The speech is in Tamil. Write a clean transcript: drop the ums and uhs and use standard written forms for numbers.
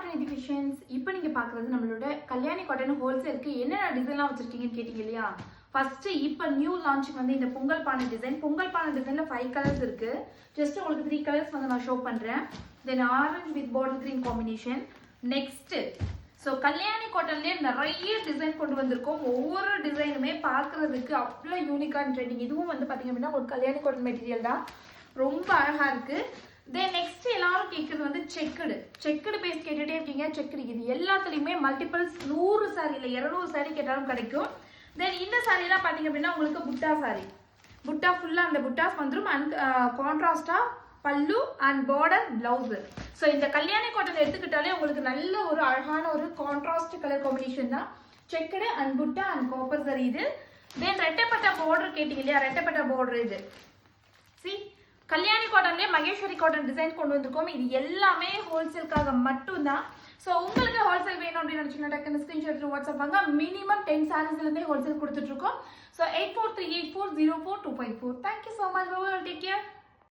Cotton educations. இப்போ நீங்கள் பார்க்குறது நம்மளோட கல்யாணி காட்டன் ஹோல்சேலுக்கு என்னென்ன டிசைன்லாம் வச்சுருக்கீங்கன்னு கேட்டிங்க இல்லையா. ஃபஸ்ட்டு இப்போ நியூ லான்ச்சுக்கு வந்து இந்த பொங்கல் பானை டிசைன். பொங்கல் பானை டிசைனில் 5 கலர்ஸ் இருக்குது. ஜஸ்ட் உங்களுக்கு 3 கலர்ஸ் வந்து நான் ஷோ பண்ணுறேன். Then orange with bottle green combination. Next so Kalyani காட்டன்லேயே நிறைய டிசைன் கொண்டு வந்திருக்கோம். ஒவ்வொரு டிசைனுமே பார்க்குறதுக்கு அவ்வளோ யூனிக்கான ட்ரெண்டிங். இதுவும் வந்து பார்த்திங்க அப்படின்னா ஒரு கல்யாணி காட்டன் மெட்டீரியல் தான், ரொம்ப அழகாக இருக்குது. தென் நெக்ஸ்ட் எல்லாரும் கேட்குறது வந்து செக்குடு பேஸ்ட் கேட்டுகிட்டே இருக்கீங்க. செக்குடு இது எல்லாத்துலேயுமே மல்டிபிள்ஸ் 100 சாரி இல்லை 200 சாரி கேட்டாலும் கிடைக்கும். தென் இந்த சாரீலாம் பார்த்தீங்க அப்படின்னா உங்களுக்கு புட்டா சாரி, புட்டா ஃபுல்லாக அந்த புட்டாஸ் வந்துடும். அண்ட் கான்ட்ராஸ்டாக பல்லு அண்ட் பார்டர் பிளவுஸு. ஸோ இந்த கல்யாணி காட்டன் எடுத்துக்கிட்டாலே உங்களுக்கு நல்ல ஒரு அழகான ஒரு கான்ட்ராஸ்ட் கலர் காம்பினேஷன் தான். Checked and butta and copper sari இது. தென் ரெட்டைப்பட்டா பார்டர் கேட்டிங்க இல்லையா, ரெட்டைப்பட்டா பார்டர் இது. சி கல்யாணி காட்டன்லேயே மகேஸ்வரி காட்டன் டிசைன் கொண்டு வந்திருக்கோம். இது எல்லாமே ஹோல்சேலுக்காக மட்டும்தான். ஸோ உங்களுக்கு ஹோல்சேல் வேணும் அப்படின்னு நினச்சிங்கன்னா டக்குன்னு ஸ்க்ரீன்ஷாட் வாட்ஸ்அப் வாங்க. மினிமம் 10 சாரீஸ்லேருந்தே ஹோல்சேல் கொடுத்துட்ருக்கோம். So 8438404254. Thank you so much. Take care.